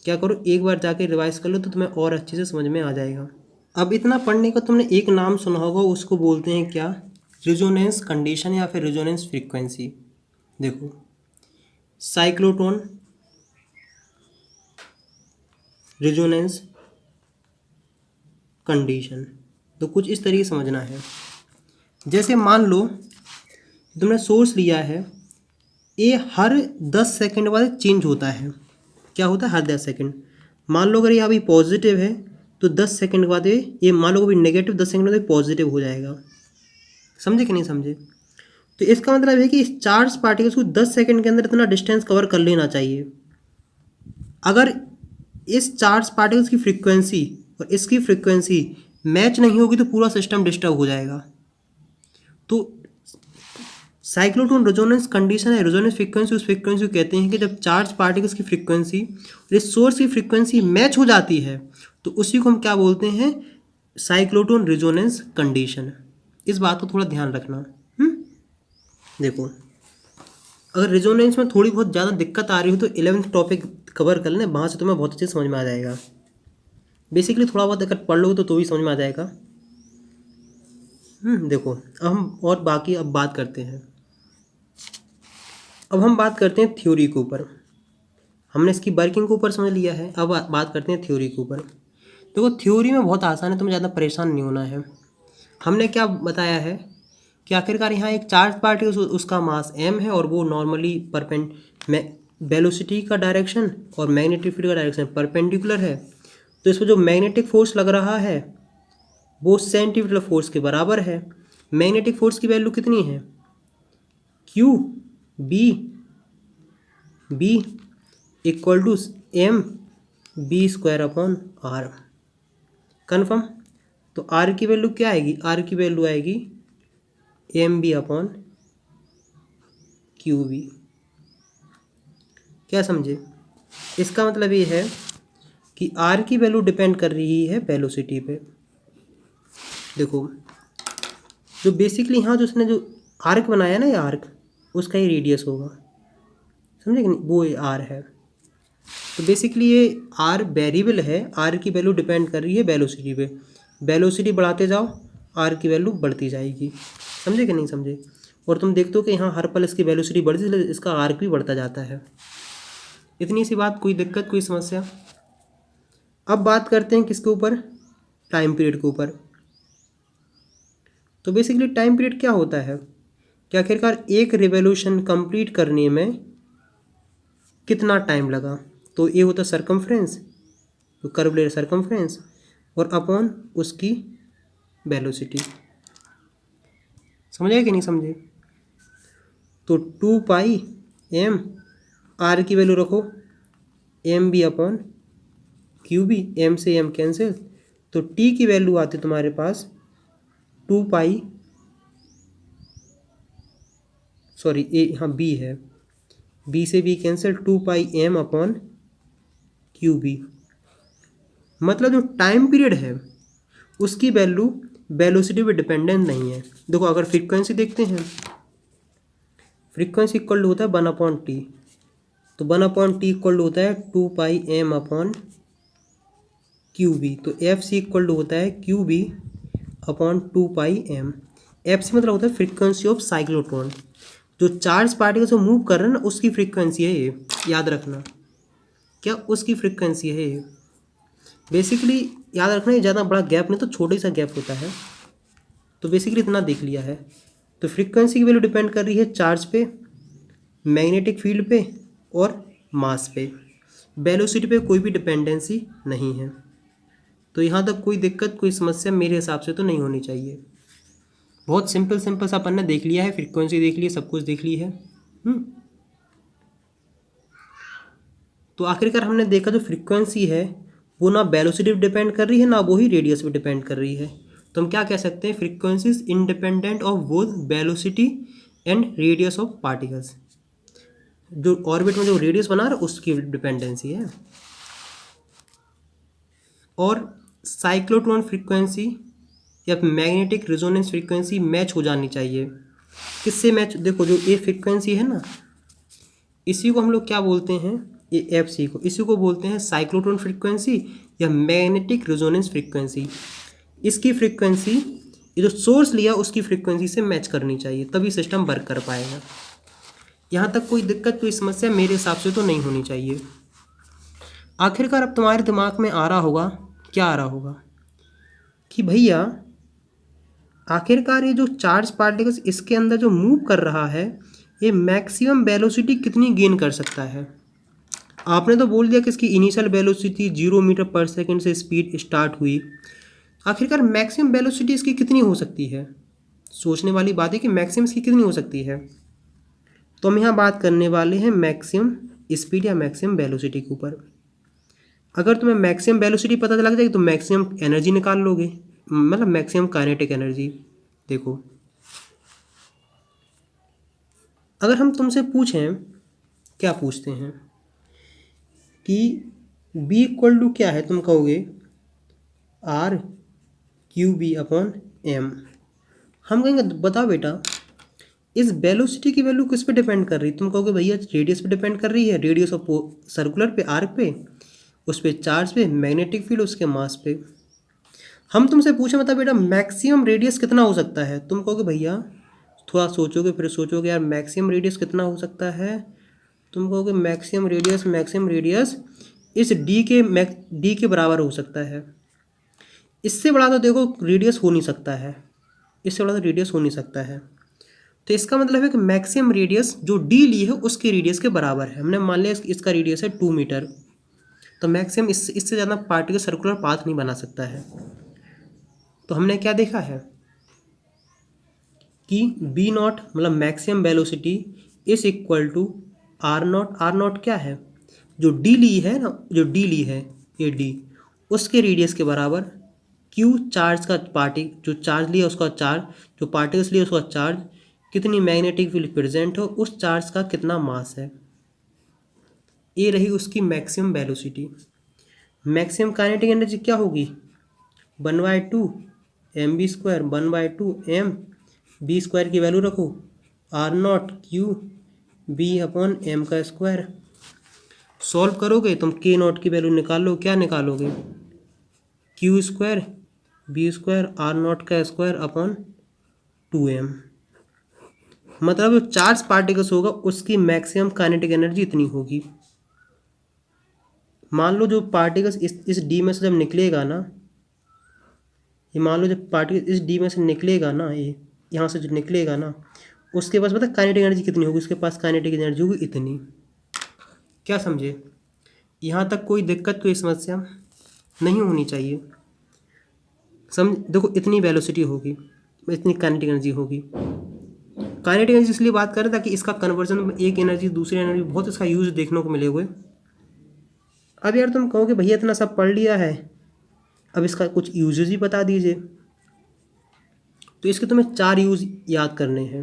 क्या करो, एक बार जाके रिवाइज कर लो तो तुम्हें और अच्छे से समझ में आ जाएगा। अब इतना पढ़ने का तुमने एक नाम सुना होगा, उसको बोलते हैं क्या? रिजोनेंस कंडीशन या फिर रिजोनेंस फ्रीक्वेंसी। देखो साइक्लोट्रॉन रिजोनेंस कंडीशन, तो कुछ इस तरीके समझना है। जैसे मान लो तुमने सोर्स लिया है, ये हर 10 सेकंड बाद चेंज होता है। क्या होता है? हर 10 सेकंड। मान लो अगर ये अभी पॉजिटिव है तो 10 सेकंड बाद ये मान लो अभी नेगेटिव, 10 सेकंड बाद पॉजिटिव हो जाएगा। समझे कि नहीं समझे? तो इसका मतलब है कि इस चार्ज पार्टिकल्स को 10 सेकंड के अंदर इतना डिस्टेंस कवर कर लेना चाहिए। अगर इस चार्ज पार्टिकल्स की फ्रीक्वेंसी और इसकी फ्रीक्वेंसी मैच नहीं होगी तो पूरा सिस्टम डिस्टर्ब हो जाएगा। तो साइक्लोट्रॉन रेजोनेंस कंडीशन है, रेजोनेंस फ्रीक्वेंसी उस फ्रीक्वेंसी को कहते हैं कि जब चार्ज पार्टिकल्स की फ्रीक्वेंसी और इस सोर्स की फ्रीक्वेंसी मैच हो जाती है तो उसी को हम क्या बोलते हैं? Cyclotron resonance condition. इस बात को थोड़ा ध्यान रखना। देखो अगर रेजोनेंस में थोड़ी बहुत ज़्यादा दिक्कत आ रही हो तो 11th टॉपिक कवर कर लें, वहाँ से तुम्हें बहुत अच्छे समझ में आ जाएगा। बेसिकली थोड़ा बहुत अगर पढ़ लोगे तो भी समझ में आ जाएगा। देखो अब हम और बाकी अब बात करते हैं। अब हम बात करते हैं थ्योरी के ऊपर। हमने इसकी वर्किंग के ऊपर समझ लिया है, अब बात करते हैं थ्योरी के ऊपर। देखो थ्योरी में बहुत आसान है, तुम्हें ज़्यादा परेशान नहीं होना है। हमने क्या बताया है कि आखिरकार यहाँ एक चार्ज पार्टिकल, उसका मास m है और वो नॉर्मली वेलोसिटी का डायरेक्शन और मैग्नेटिक फील्ड का डायरेक्शन परपेंडिकुलर है। तो इसमें जो मैग्नेटिक फोर्स लग रहा है वो सेंटीमीटर फोर्स के बराबर है। मैग्नेटिक फोर्स की वैल्यू कितनी है? Q B equal to mv²/r। Confirm? तो R की वैल्यू क्या आएगी? R की वैल्यू आएगी mv/qb। क्या समझे? इसका मतलब ये है कि R की वैल्यू डिपेंड कर रही है वेलोसिटी पे। देखो जो बेसिकली यहाँ जो उसने जो आर्क बनाया ना, ये आर्क उसका ही रेडियस होगा। समझे कि नहीं? वो ये R है। तो बेसिकली ये R वेरिएबल है, R की वैल्यू डिपेंड कर रही है वेलोसिटी पे। वेलोसिटी बढ़ाते जाओ R की वैल्यू बढ़ती जाएगी। समझे कि नहीं समझे? और तुम देखते हो कि यहाँ हर पल इसकी वेलोसिटी बढ़ती है, इसका आर्क भी बढ़ता जाता है। इतनी सी बात, कोई दिक्कत, कोई समस्या? अब बात करते हैं किसके ऊपर? टाइम पीरियड के ऊपर। तो बेसिकली टाइम पीरियड क्या होता है कि आखिरकार एक रिवोल्यूशन कंप्लीट करने में कितना टाइम लगा। तो ये होता है सरकमफ्रेंस, तो कर्व सरकमफ्रेंस और अपॉन उसकी वेलोसिटी। समझे कि नहीं समझे? तो 2πm, R की वैल्यू रखो mv/qb, m से m कैंसिल, तो t की वैल्यू आती तुम्हारे पास 2π, सॉरी ए हाँ b है, b से b कैंसिल, 2πm/qb। मतलब जो टाइम पीरियड है उसकी वैल्यू वेलोसिटी पे डिपेंडेंट नहीं है। देखो अगर फ्रीक्वेंसी देखते हैं, फ्रीक्वेंसी इक्वल होता है 1/t, तो 1/t इक्वल होता है 2πm/qb, तो एफ सी इक्वल होता है qb/2πm। एफ सी मतलब होता है फ्रीक्वेंसी ऑफ साइक्लोट्रॉन, जो चार्ज पार्टिकल से मूव कर रहे हैं ना उसकी फ्रीक्वेंसी है ये, याद रखना। क्या उसकी फ्रीक्वेंसी है ये, बेसिकली याद रखना। ये ज़्यादा बड़ा गैप नहीं तो छोटा सा गैप होता है, तो बेसिकली इतना देख लिया है। तो फ्रीक्वेंसी की वैल्यू डिपेंड कर रही है चार्ज पे, मैग्नेटिक फील्ड पे और मास पे। वेलोसिटी पे कोई भी डिपेंडेंसी नहीं है। तो यहाँ तक कोई दिक्कत, कोई समस्या मेरे हिसाब से तो नहीं होनी चाहिए। बहुत सिंपल सिंपल सा अपन ने देख लिया है, फ्रीक्वेंसी देख ली है, सब कुछ देख ली है। तो आखिरकार हमने देखा जो फ्रीक्वेंसी है वो ना वेलोसिटी पे डिपेंड कर रही है ना वो ही रेडियस पे डिपेंड कर रही है। तो हम क्या कह सकते हैं, frequency is independent of both velocity and radius of particles. जो ऑर्बिट में जो रेडियस बना रहा है उसकी डिपेंडेंसी है। और साइक्लोट्रॉन फ्रीक्वेंसी या मैग्नेटिक रेजोनेंस फ्रीक्वेंसी मैच हो जानी चाहिए। किससे मैच, देखो जो ये फ्रीक्वेंसी है ना, इसी को हम लोग क्या बोलते हैं, ये एफ सी को, इसी को बोलते हैं साइक्लोट्रॉन फ्रीक्वेंसी या मैग्नेटिक रेजोनेंस फ्रीक्वेंसी। इसकी फ्रीक्वेंसी ये जो सोर्स लिया उसकी फ्रीक्वेंसी से मैच करनी चाहिए, तभी सिस्टम वर्क कर पाएगा। यहाँ तक कोई दिक्कत, कोई समस्या मेरे हिसाब से तो नहीं होनी चाहिए। आखिरकार अब तुम्हारे दिमाग में आ रहा होगा, क्या आ रहा होगा कि भैया आखिरकार ये जो चार्ज पार्टिकल्स इसके अंदर जो मूव कर रहा है ये मैक्सिमम वेलोसिटी कितनी गेन कर सकता है। आपने तो बोल दिया कि इसकी इनिशियल वेलोसिटी 0 मीटर पर सेकंड से स्पीड स्टार्ट हुई। आखिरकार मैक्सिमम वेलोसिटी इसकी कितनी हो सकती है, सोचने वाली बात है कि मैक्सिमम इसकी कितनी हो सकती है। तो हम यहाँ बात करने वाले हैं मैक्सिमम स्पीड या मैक्सिमम वेलोसिटी के ऊपर। अगर तुम्हें मैक्सिमम वेलोसिटी पता लग जाएगी तो मैक्सिमम एनर्जी निकाल लोगे, मतलब मैक्सिमम काइनेटिक एनर्जी। देखो अगर हम तुमसे पूछें, क्या पूछते हैं कि B इक्वल टू क्या है, तुम कहोगे R/Q/B/m। हम कहेंगे बताओ बेटा इस वेलोसिटी की वैल्यू किस पे डिपेंड कर रही है। तुम कहोगे भैया रेडियस पे डिपेंड कर रही है, रेडियस ऑफ सर्कुलर पे, आर्क पे, उस पर चार्ज पे, मैग्नेटिक फील्ड, उसके मास पे। हम तुमसे पूछे मतलब बेटा मैक्सिमम रेडियस कितना हो सकता है। तुम कहोगे भैया थोड़ा सोचोगे, फिर सोचोगे यार मैक्सिमम रेडियस कितना हो सकता है। तुम कहोगे मैक्सिमम रेडियस इस डी के बराबर हो सकता है। इससे बड़ा तो देखो रेडियस हो नहीं सकता है, इससे बड़ा तो रेडियस हो नहीं सकता है। तो इसका मतलब है कि मैक्सिमम रेडियस जो डी ली है उसके रेडियस के बराबर है। हमने मान लिया इसका रेडियस है 2 मीटर, तो मैक्सिमम इससे ज़्यादा पार्टिकल सर्कुलर पाथ नहीं बना सकता है। तो हमने क्या देखा है कि बी नॉट मतलब maximum velocity is equal to R not. R not क्या है, जो डी ली है ना, जो डी ली है ये डी, उसके रेडियस के बराबर क्यू चार्ज का जो चार्ज लिया उसका चार्ज, जो पार्टिकल्स लिया उसका चार्ज, कितनी मैग्नेटिक फील्ड प्रेजेंट हो, उस चार्ज का कितना मास है। ये रही उसकी maximum velocity. Maximum kinetic energy क्या होगी, 1/2 mv², 1/2 m v² की वैल्यू रखो, R0/Q/B/m²। सॉल्व करोगे तुम k0 की वैल्यू निकालो, क्या निकालोगे, Q² B² R0² 2m। मतलब जो चार्ज पार्टिकल्स होगा उसकी मैक्सिमम काइनेटिक एनर्जी इतनी होगी। मान लो जो पार्टिकल्स इस डी में से जब निकलेगा ना, ये मान लो जब पार्टिकल इस डी में से निकलेगा ना, ये यहाँ से जो निकलेगा ना, उसके पास पता काइनेटिक एनर्जी कितनी होगी, उसके पास काइनेटिक एनर्जी होगी इतनी। क्या समझे, यहाँ तक कोई दिक्कत, कोई समस्या नहीं होनी चाहिए। समझ, देखो इतनी वेलोसिटी होगी, इतनी काइनेटिक एनर्जी होगी। काइनेटिक एनर्जी इसलिए बात कर रहे हैं ताकि इसका कन्वर्जन एक एनर्जी दूसरी एनर्जी, बहुत इसका यूज देखने को मिले हुए। अब यार तुम कहोगे भैया इतना सब पढ़ लिया है, अब इसका कुछ यूजेज ही बता दीजिए। तो इसके तुम्हें 4 यूज याद करने हैं।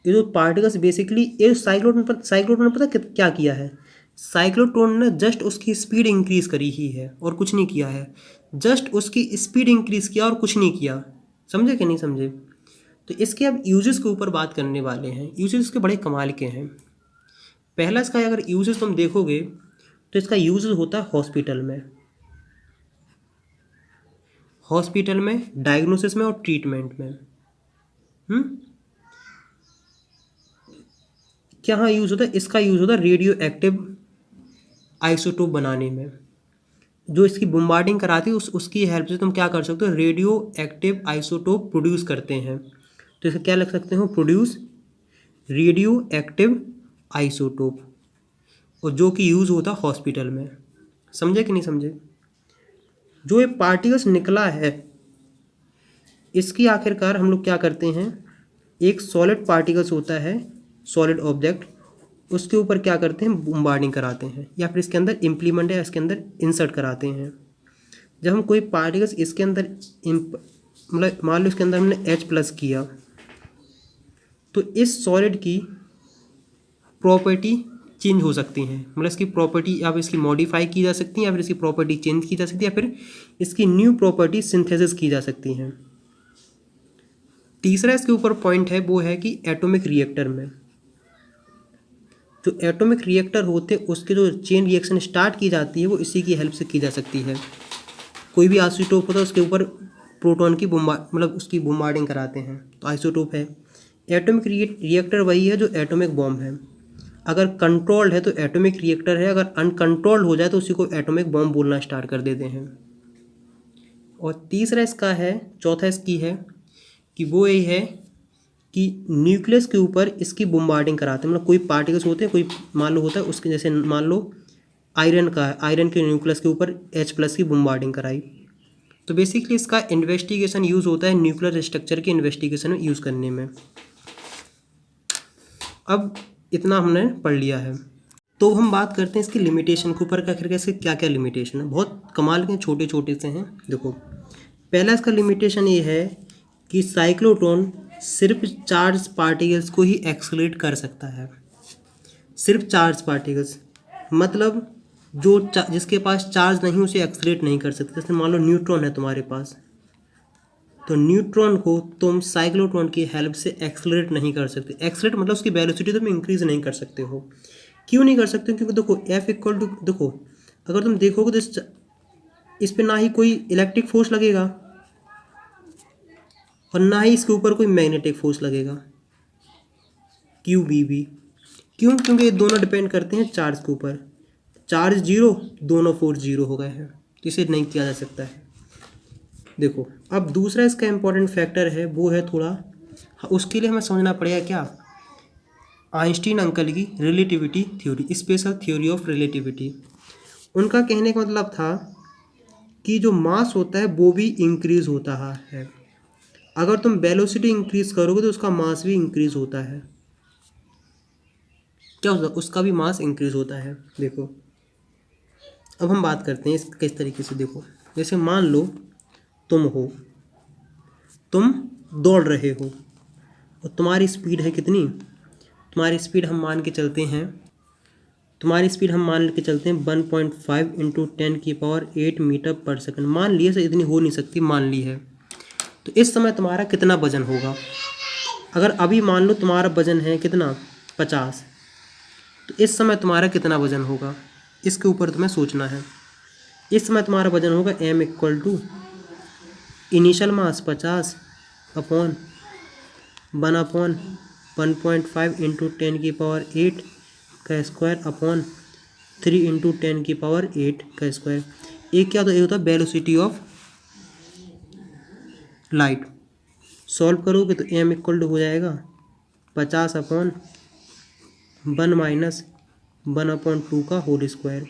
ये जो पार्टिकल्स बेसिकली ये साइक्लोट्रॉन ने पता क्या किया है, साइक्लोट्रॉन ने जस्ट उसकी स्पीड इंक्रीज करी ही है और कुछ नहीं किया है, जस्ट उसकी स्पीड इंक्रीज किया और कुछ नहीं किया। समझे कि नहीं समझे? तो इसके अब यूजेस के ऊपर बात करने वाले हैं। यूजेस इसके बड़े कमाल के हैं। पहला इसका अगर यूजेस तुम देखोगे तो इसका यूज होता है हॉस्पिटल में, डायग्नोसिस में और ट्रीटमेंट में। क्या हाँ यूज़ होता है? इसका यूज़ होता है रेडियो एक्टिव आइसोटोप बनाने में। जो इसकी बम्बार्डिंग कराती है उसकी हेल्प से तुम क्या कर सकते हो? रेडियो एक्टिव आइसोटोप प्रोड्यूस करते हैं। तो इसे क्या लिख सकते हो? प्रोड्यूस रेडियो एक्टिव आइसोटोप, और जो कि यूज़ होता है हॉस्पिटल में। समझे कि नहीं समझे? जो ये पार्टिकल्स निकला है इसकी आखिरकार हम लोग क्या करते हैं, एक सॉलिड पार्टिकल्स होता है, सॉलिड ऑब्जेक्ट, उसके ऊपर क्या करते हैं? बम्बार्डिंग कराते हैं, या फिर इसके अंदर इम्प्लीमेंट या इसके अंदर इंसर्ट कराते हैं। जब हम कोई पार्टिकल्स इसके अंदर मतलब मान लो इसके अंदर हमने H+ किया, तो इस सॉलिड की प्रॉपर्टी चेंज हो सकती हैं। मतलब इसकी प्रॉपर्टी या फिर इसकी मॉडिफाई की जा सकती है, या फिर इसकी प्रॉपर्टी चेंज की जा सकती है, या फिर इसकी न्यू प्रॉपर्टी सिंथेसिस की जा सकती हैं। तीसरा इसके ऊपर पॉइंट है वो है कि एटॉमिक रिएक्टर में जो एटॉमिक रिएक्टर होते हैं उसके जो चेन रिएक्शन स्टार्ट की जाती है वो इसी की हेल्प से की जा सकती है। कोई भी आइसोटोप होता है उसके ऊपर प्रोटॉन की मतलब उसकी बम्बार्डिंग कराते हैं, तो आइसोटोप है। एटॉमिक रिएक्टर वही है जो एटॉमिक बॉम्ब है। अगर कंट्रोल्ड है तो एटॉमिक रिएक्टर है, अगर अनकंट्रोल्ड हो जाए तो उसी को एटॉमिक बॉम्ब बोलना स्टार्ट कर देते हैं। और तीसरा इसका है, चौथा इसकी है कि वो यही है कि न्यूक्लियस के ऊपर इसकी बम्बार्डिंग कराते हैं। मतलब कोई पार्टिकल्स होते हैं, कोई मान लो होता है उसके, जैसे मान लो आयरन का है, आयरन के न्यूक्लियस के ऊपर H+ की बम्बार्डिंग कराई। तो बेसिकली इसका इन्वेस्टिगेशन यूज़ होता है न्यूक्लियर स्ट्रक्चर के इन्वेस्टिगेशन में यूज़ करने में। अब इतना हमने पढ़ लिया है, तो हम बात करते हैं इसकी लिमिटेशन के ऊपर। आखिर इसके क्या क्या लिमिटेशन है, बहुत कमाल के छोटे छोटे से हैं। देखो, पहला इसका लिमिटेशन ये है कि साइक्लोट्रॉन सिर्फ चार्ज पार्टिकल्स को ही एक्सेलरेट कर सकता है। सिर्फ चार्ज पार्टिकल्स, मतलब जो जिसके पास चार्ज नहीं उसे एक्सेलरेट नहीं कर सकते। जैसे मान लो न्यूट्रॉन है तुम्हारे पास, तो न्यूट्रॉन को तुम साइक्लोट्रॉन की हेल्प से एक्सेलरेट नहीं कर सकते। एक्सेलरेट मतलब उसकी वेलोसिटी तुम इंक्रीज नहीं कर सकते हो। क्यों नहीं कर सकते? क्योंकि देखो F = देखो, अगर तुम देखोगे तो इस पर ना ही कोई इलेक्ट्रिक फोर्स लगेगा और ना ही इसके ऊपर कोई मैग्नेटिक फोर्स लगेगा, QBB। क्यों? क्योंकि ये दोनों डिपेंड करते हैं चार्ज के ऊपर। चार्ज 0, दोनों फोर्स 0 हो गए हैं, तो इसे नहीं किया जा सकता है। देखो, अब दूसरा इसका इम्पोर्टेंट फैक्टर है वो है थोड़ा, उसके लिए हमें समझना पड़ेगा क्या, आइंस्टीन अंकल की relativity theory, special theory of relativity. उनका कहने का मतलब था कि जो मास होता है वो भी इंक्रीज होता है। अगर तुम वेलोसिटी इंक्रीज करोगे तो उसका मास भी इंक्रीज होता है। क्या होता है? उसका भी मास इंक्रीज होता है। देखो, अब हम बात करते हैं इस किस तरीके से। देखो, जैसे मान लो तुम दौड़ रहे हो और तुम्हारी स्पीड है कितनी? तुम्हारी स्पीड हम मान के चलते हैं 1.5 × 10⁸ मीटर/सेकंड। मान लिए से इतनी हो नहीं सकती, मान ली है। तो इस समय तुम्हारा कितना वजन होगा? अगर अभी मान लो तुम्हारा वजन है कितना, 50, तो इस समय तुम्हारा कितना वजन होगा? इसके ऊपर तुम्हें सोचना है। इस समय तुम्हारा वजन होगा M = इनिशियल मास 50 अपॉन 1/1.5 × 10⁸ का स्क्वायर अपॉन 3 × 10⁸ का स्क्वायर। एक क्या होता है? ये होता है वेलोसिटी ऑफ लाइट। सॉल्व करोगे तो M = हो जाएगा 50 अपॉन 1 - 1/2 का होल स्क्वायर,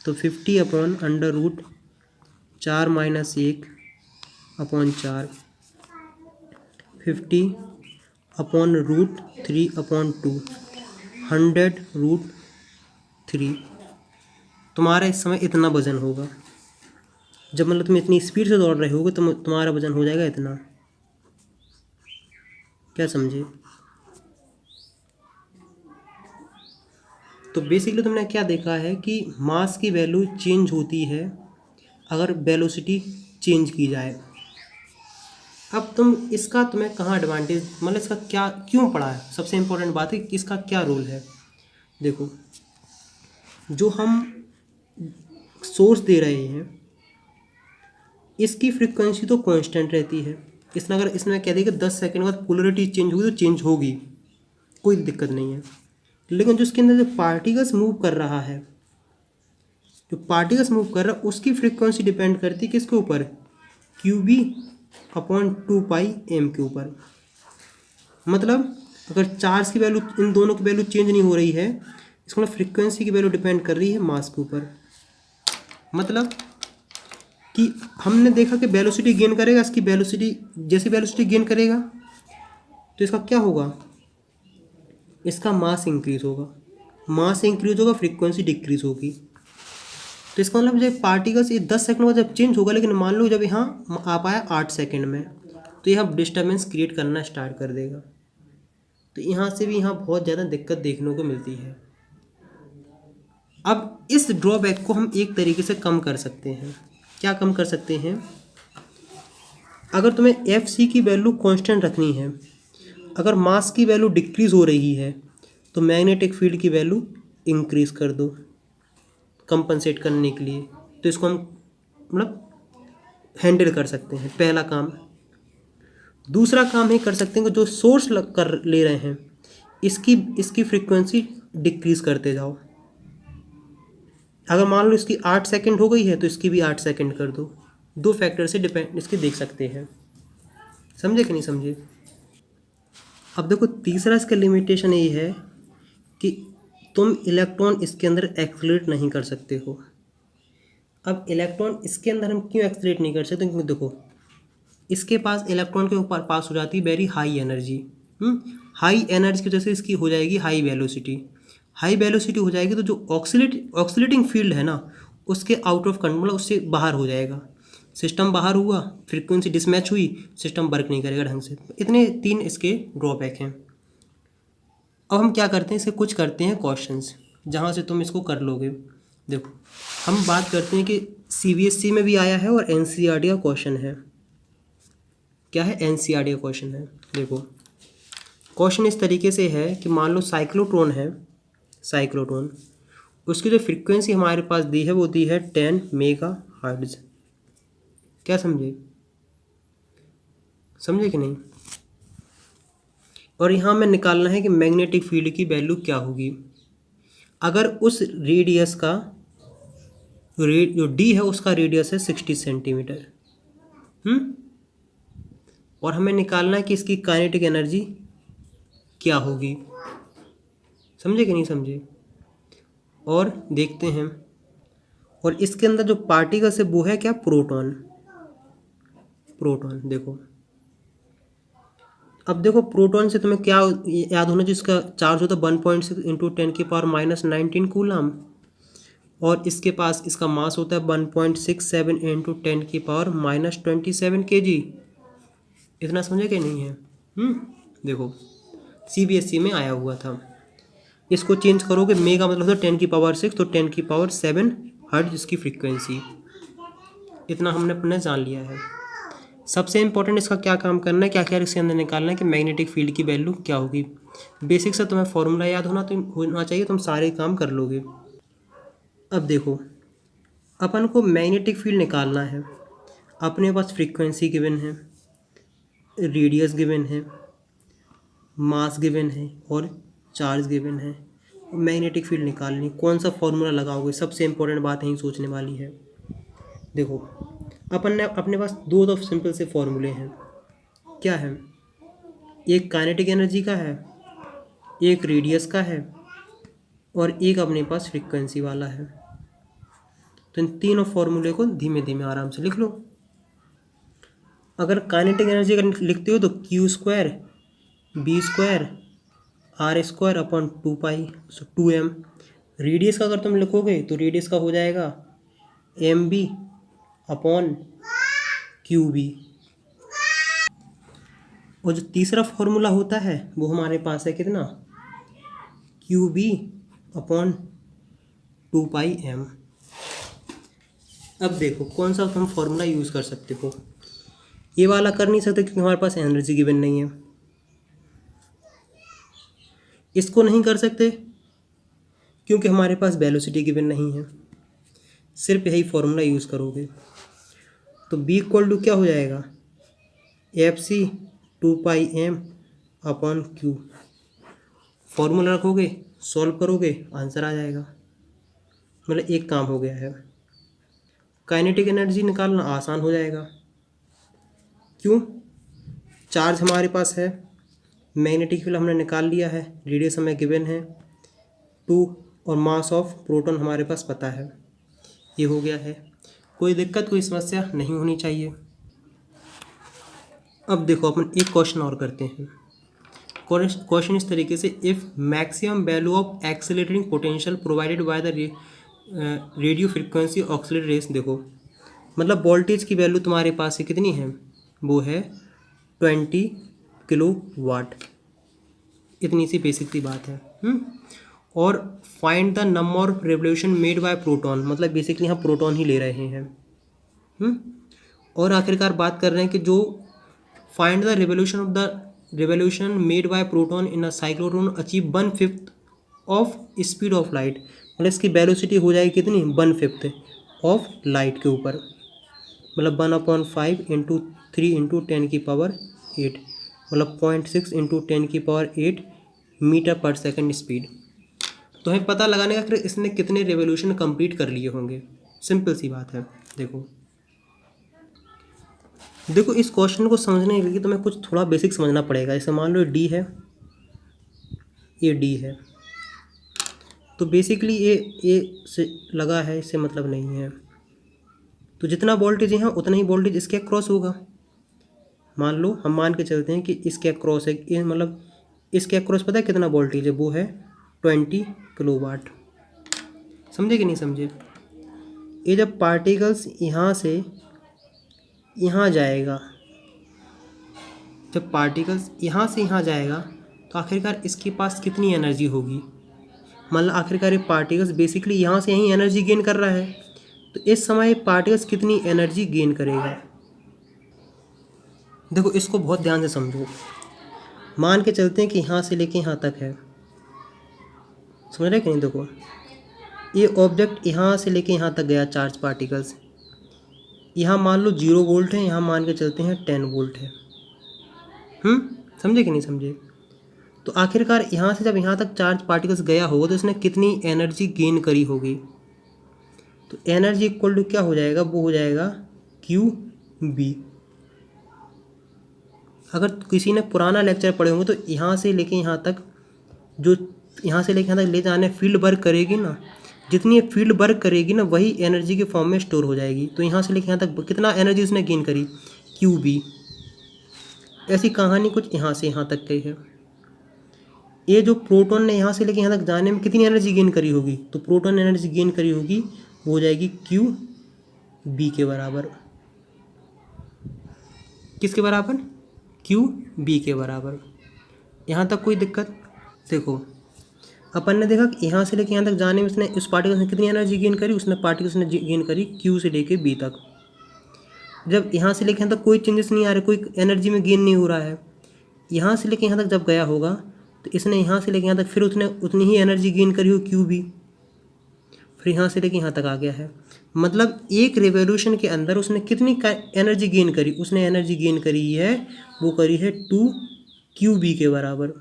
तो 50 अपॉन √4 - 1/4, 50 अपॉन √3/2, 100√3। तुम्हारा इस समय इतना वजन होगा। जब मतलब तुम इतनी स्पीड से दौड़ रहे होगे तो तुम्हारा वजन हो जाएगा इतना। क्या समझे? तो बेसिकली तुमने क्या देखा है कि मास की वैल्यू चेंज होती है अगर वेलोसिटी चेंज की जाए। अब तुम्हें कहाँ एडवांटेज, मतलब इसका क्या क्यों पड़ा है, सबसे इम्पोर्टेंट बात है कि इसका क्या रोल है। देखो, जो हम सोर्स दे रहे हैं इसकी फ्रीक्वेंसी तो कांस्टेंट रहती है। अगर इसमें कह दें कि 10 सेकंड बाद पोलरिटी चेंज होगी तो चेंज होगी, कोई दिक्कत नहीं है। लेकिन जो इसके अंदर जो पार्टिकल्स मूव कर रहा है, उसकी फ्रीक्वेंसी डिपेंड करती है किसके ऊपर, QB/2πm के ऊपर। मतलब अगर चार्ज की वैल्यू, इन दोनों की वैल्यू चेंज नहीं हो रही है, इसका मतलब फ्रीक्वेंसी की वैल्यू डिपेंड कर रही है मास के ऊपर। मतलब कि हमने देखा कि वेलोसिटी गेन करेगा, इसकी वेलोसिटी जैसी वेलोसिटी गेन करेगा तो इसका क्या होगा, इसका मास इंक्रीज होगा, फ्रीक्वेंसी डिक्रीज होगी। तो इसका मतलब जब पार्टिकल्स ये 10 सेकंड बाद जब चेंज होगा, लेकिन मान लो जब यहाँ आ पाया 8 सेकंड में, तो यहाँ डिस्टर्बेंस क्रिएट करना स्टार्ट कर देगा। तो यहाँ से भी यहाँ बहुत ज़्यादा दिक्कत देखने को मिलती है। अब इस ड्रॉबैक को हम एक तरीके से कम कर सकते हैं। क्या कम कर सकते हैं, अगर तुम्हें FC की वैल्यू कांस्टेंट रखनी है, अगर मास की वैल्यू डिक्रीज हो रही है तो मैग्नेटिक फील्ड की वैल्यू इंक्रीज कर दो कंपनसेट करने के लिए। तो इसको हम मतलब हैंडल कर सकते हैं, पहला काम। दूसरा काम ये कर सकते हैं कि जो सोर्स कर ले रहे हैं इसकी फ्रीक्वेंसी डिक्रीज करते जाओ। अगर मान लो इसकी 8 सेकंड हो गई है तो इसकी भी 8 सेकंड कर दो। दो फैक्टर से डिपेंड इसके देख सकते हैं। समझे कि नहीं समझे। अब देखो, तीसरा इसका लिमिटेशन ये है कि तुम इलेक्ट्रॉन इसके अंदर एक्सलेट नहीं कर सकते हो। अब इलेक्ट्रॉन इसके अंदर हम क्यों एक्सलेट नहीं कर सकते, क्योंकि देखो इसके पास इलेक्ट्रॉन के ऊपर पास हो जाती है very high energy. High energy की वजह से इसकी हो जाएगी हाई वेलोसिटी हो जाएगी, तो जो ऑक्सीलेटिंग फील्ड है ना उसके आउट ऑफ कंट्रोल, उससे बाहर हो जाएगा। सिस्टम बाहर हुआ, फ्रीक्वेंसी डिसमैच हुई, सिस्टम वर्क नहीं करेगा ढंग से। इतने 3 इसके ड्रॉबैक हैं। अब हम क्या करते हैं, इसे कुछ करते हैं क्वेश्चंस जहाँ से तुम इसको कर लोगे। देखो, हम बात करते हैं कि CBSE में भी आया है और NCERT का क्वेश्चन है। क्या है, NCERT का क्वेश्चन है। देखो, क्वेश्चन इस तरीके से है कि मान लो साइक्लोट्रॉन है, उसकी जो फ्रीक्वेंसी हमारे पास दी है वो दी है 10 मेगाहर्ट्ज़। क्या समझे कि नहीं। और यहाँ में निकालना है कि मैग्नेटिक फील्ड की वैल्यू क्या होगी अगर उस रेडियस का जो D है उसका रेडियस है 60 सेंटीमीटर। और हमें निकालना है कि इसकी काइनेटिक एनर्जी क्या होगी। समझे कि नहीं समझे। और देखते हैं, और इसके अंदर जो पार्टिकल्स है वो है क्या, प्रोटॉन। देखो, अब देखो प्रोटॉन से तुम्हें क्या याद होना, जिसका चार्ज होता है 1.6 इंटू 10⁻⁻19 कूलम, और इसके पास इसका मास होता है 1.67 इंटू 10⁻⁻27 kg। इतना समझे कि नहीं है। देखो CBSE में आया हुआ था। इसको चेंज करोगे, मेगा मतलब होता है 10⁶, तो 10�7 हर्ट्ज इसकी फ्रीक्वेंसी। इतना हमने अपने जान लिया है। सबसे इंपॉर्टेंट इसका क्या काम करना है, क्या क्या इसके अंदर निकालना है कि मैग्नेटिक फील्ड की वैल्यू क्या होगी। बेसिक से तुम्हें फॉर्मूला याद होना चाहिए, तुम सारे काम कर लोगे। अब देखो, अपन को मैग्नेटिक फील्ड निकालना है। अपने पास फ्रीक्वेंसी गिवन है, रेडियस गिवन है, मास गिवन है और चार्ज गिवन है। मैग्नेटिक फील्ड निकालनी, कौन सा फॉर्मूला लगाओगे, सबसे इंपॉर्टेंट बात यही सोचने वाली है। देखो, अपने पास दो तो सिंपल से फॉर्मूले हैं। क्या है, एक काइनेटिक एनर्जी का है, एक रेडियस का है और एक अपने पास फ्रीक्वेंसी वाला है। तो इन तीनों फॉर्मूले को धीमे धीमे आराम से लिख लो। अगर काइनेटिक एनर्जी का लिखते हो तो Q² B² R² 2π/2m। Radius का अगर तुम लिखोगे तो रेडियस का हो जाएगा MB/QB। और जो तीसरा फॉर्मूला होता है वो हमारे पास है कितना, QB अपॉन 2πm। अब देखो कौन सा हम फॉर्मूला यूज़ कर सकते हो। ये वाला कर नहीं सकते क्योंकि हमारे पास एनर्जी गिवन नहीं है। इसको नहीं कर सकते क्योंकि हमारे पास वेलोसिटी गिवन नहीं है। सिर्फ यही फॉर्मूला यूज़ करोगे तो b इक्वल टू क्या हो जाएगा, FC 2πm upon q। Formula रखोगे, सॉल्व करोगे, आंसर आ जाएगा। मतलब एक काम हो गया है। काइनेटिक एनर्जी निकालना आसान हो जाएगा। क्यों? चार्ज हमारे पास है, मैग्नेटिक फील्ड हमने निकाल लिया है, रेडियस हमें गिवन है 2 और मास ऑफ प्रोटॉन हमारे पास पता है। ये हो गया है। कोई दिक्कत, कोई समस्या नहीं होनी चाहिए। अब देखो अपन एक क्वेश्चन और करते हैं। क्वेश्चन इस तरीके से, if maximum value of accelerating potential provided by the radio frequency accelerated race. देखो मतलब वोल्टेज की वैल्यू तुम्हारे पास से कितनी है, वो है 20 किलोवाट। इतनी सी बेसिक सी बात है। और find the number of revolution made by proton, मतलब बेसिकली यहाँ प्रोटॉन ही ले रहे हैं। और आखिरकार बात कर रहे हैं कि जो find the revolution made by proton in a cyclotron achieve 1/5 of speed of light. मतलब इसकी वेलोसिटी हो जाएगी कितनी, 1/5 ऑफ लाइट के ऊपर। मतलब 1/5 इंटू 3 इंटू 10⁸, मतलब 0.6 इंटू 10⁸ मीटर पर सेकंड स्पीड। तो हमें पता लगाने का फिर इसने कितने रेवोल्यूशन कंप्लीट कर लिए होंगे। सिंपल सी बात है। देखो इस क्वेश्चन को समझने के लिए तुम्हें कुछ थोड़ा बेसिक समझना पड़ेगा। जैसे मान लो डी है, ये डी है, तो बेसिकली ये से लगा है, इससे मतलब नहीं है। तो जितना वोल्टेज यहाँ उतना ही वोल्टेज इसके क्रॉस होगा। मान लो हम मान के चलते हैं कि इसके क्रॉस है, मतलब इसके क्रॉस पता है कितना वोल्टेज है, वो है 20 किलोवाट। समझे कि नहीं समझे? ये जब पार्टिकल्स यहाँ से यहाँ जाएगा, जब पार्टिकल्स यहाँ से यहाँ जाएगा तो आखिरकार इसके पास कितनी एनर्जी होगी। मतलब आखिरकार ये पार्टिकल्स बेसिकली यहाँ से यहीं एनर्जी गेन कर रहा है, तो इस समय पार्टिकल्स कितनी एनर्जी गेन करेगा। देखो इसको बहुत ध्यान से समझो। मान के चलते हैं कि यहाँ से लेके यहाँ तक है, समझ रहे कि नहीं? देखो ये ऑब्जेक्ट यहाँ से लेके यहाँ तक गया, चार्ज पार्टिकल्स। यहाँ मान लो 0 वोल्ट है, यहाँ मान के चलते हैं 10 वोल्ट है। समझे कि नहीं समझे? तो आखिरकार यहाँ से जब यहाँ तक चार्ज पार्टिकल्स गया होगा तो इसने कितनी एनर्जी गेन करी होगी। तो एनर्जी इक्वल टू क्या हो जाएगा, वो हो जाएगा QB। अगर किसी ने पुराना लेक्चर पढ़े होंगे तो यहाँ से लेके यहाँ तक, जो यहाँ से लेके यहाँ तक ले जाने फील्ड वर्क करेगी ना, जितनी फील्ड वर्क करेगी ना वही एनर्जी के फॉर्म में स्टोर हो जाएगी। तो यहाँ से लेके यहाँ तक कितना एनर्जी उसने गेन करी, QB। ऐसी कहानी कुछ यहाँ से यहाँ तक गई है। ये जो प्रोटॉन ने यहाँ से लेके यहाँ तक जाने में कितनी एनर्जी गेन करी होगी, तो प्रोटॉन ने एनर्जी गेन करी होगी वो हो जाएगी QB के बराबर। किसके बराबर? QB के बराबर। यहाँ तक कोई दिक्कत? देखो अपन ने देखा कि यहाँ से लेके यहाँ तक जाने में उसने उस पार्टिकल्स ने कितनी एनर्जी गेन करी, उसने पार्टिकल्स ने गेन करी Q से लेके B तक। जब यहाँ से लेके यहाँ तक कोई चेंजेस नहीं आ रहे, कोई एनर्जी में गेन नहीं हो रहा है, यहाँ से लेके यहाँ तक जब गया होगा तो इसने यहाँ से लेके यहाँ तक फिर उसने उतनी ही एनर्जी गेन करी हो QB, फिर यहाँ से लेके यहाँ तक आ गया है। मतलब एक रेवोल्यूशन के अंदर उसने कितनी एनर्जी गेन करी, उसने एनर्जी गेन करी है, वो करी है 2QB के बराबर।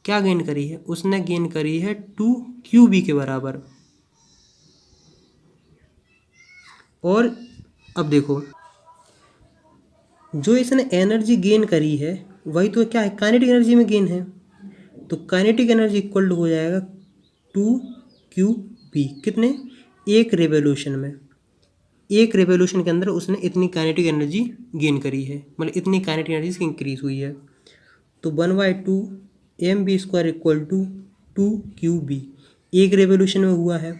क्या गेन करी है? उसने गेन करी है 2QB के बराबर। और अब देखो जो इसने एनर्जी गेन करी है वही तो क्या है, काइनेटिक एनर्जी में गेन है। तो काइनेटिक एनर्जी इक्वल टू हो जाएगा 2QB। कितने? एक रेवोल्यूशन में, एक रेवोल्यूशन के अंदर उसने इतनी काइनेटिक एनर्जी गेन करी है, मतलब इतनी काइनेटिक एनर्जी की इंक्रीज हुई है। तो 1/2 mv² इक्वल टू 2QB एक रेवोल्यूशन में हुआ है।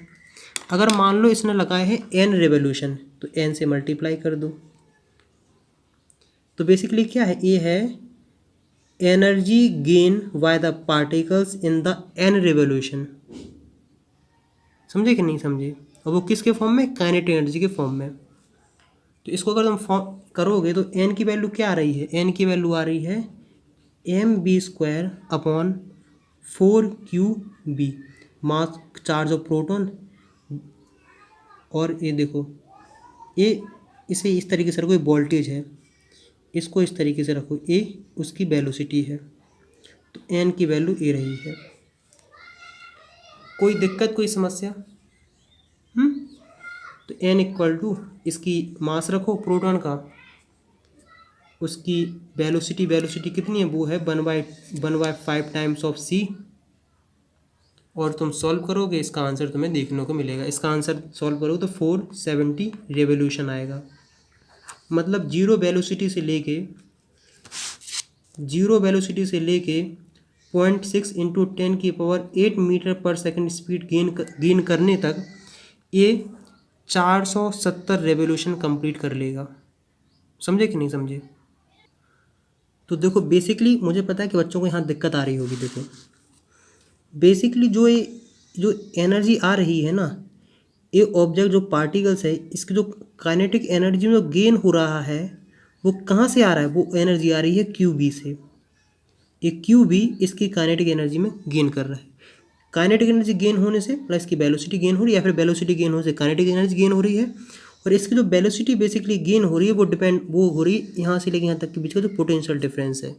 अगर मान लो इसने लगाए हैं n रेवोल्यूशन तो n से मल्टीप्लाई कर दो। तो बेसिकली क्या है, ये है energy gain by the particles in the N revolution. समझे कि नहीं समझे? और वो किसके फॉर्म में? काइनेटिक एनर्जी के फॉर्म में। तो इसको अगर तुम फॉर्म करोगे तो एन की वैल्यू क्या आ रही है? एन की वैल्यू आ रही है mv² upon 4qb, mass charge of proton. और ये देखो, ये इसे इस तरीके से रखो, ये वोल्टेज है, इसको इस तरीके से रखो, ए उसकी वेलोसिटी है, तो एन की वैल्यू ए रही है। कोई दिक्कत, कोई समस्या? तो एन इक्वल टू इसकी मास रखो प्रोटॉन का, उसकी वेलोसिटी कितनी है? वो है 1/5 टाइम्स ऑफ सी। और तुम सॉल्व करोगे, इसका आंसर तुम्हें देखने को मिलेगा। इसका आंसर सॉल्व करोगे तो 470 रेवोल्यूशन आएगा। मतलब जीरो वेलोसिटी से लेके 0.6 इंटू 10⁸ मीटर पर सेकंड स्पीड गेन करने तक ये 470 रेवोल्यूशन कंप्लीट कर लेगा। समझे कि नहीं समझे? तो देखो, बेसिकली मुझे पता है कि बच्चों को यहाँ दिक्कत आ रही होगी। देखो, बेसिकली जो एनर्जी आ रही है ना, ये ऑब्जेक्ट जो पार्टिकल्स है, इसकी जो काइनेटिक एनर्जी में गेन हो रहा है वो कहाँ से आ रहा है? वो एनर्जी आ रही है QB से। ये QB इसकी काइनेटिक एनर्जी में गेन कर रहा है। काइनेटिक एनर्जी गेन होने से प्लस की वेलोसिटी गेन हो रही है, या फिर वेलोसिटी गेन होने से काइनेटिक एनर्जी गेन हो रही है। और इसकी जो वेलोसिटी बेसिकली गेन हो रही है वो हो रही है यहाँ से लेकर यहाँ तक के बीच का जो पोटेंशियल डिफरेंस है।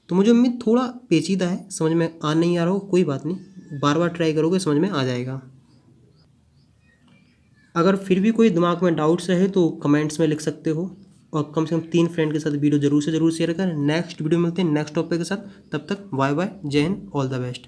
तो मुझे उम्मीद थोड़ा पेचीदा है, समझ में आ नहीं आ रहा हो, कोई बात नहीं, बार बार ट्राई करोगे समझ में आ जाएगा। अगर फिर भी कोई दिमाग में डाउट्स रहे तो कमेंट्स में लिख सकते हो, और कम से कम 3 फ्रेंड के साथ वीडियो जरूर से जरूर शेयर करें। नेक्स्ट वीडियो मिलते हैं नेक्स्ट टॉपिक के साथ, तब तक बाय बाय, जय हिंद, ऑल द बेस्ट।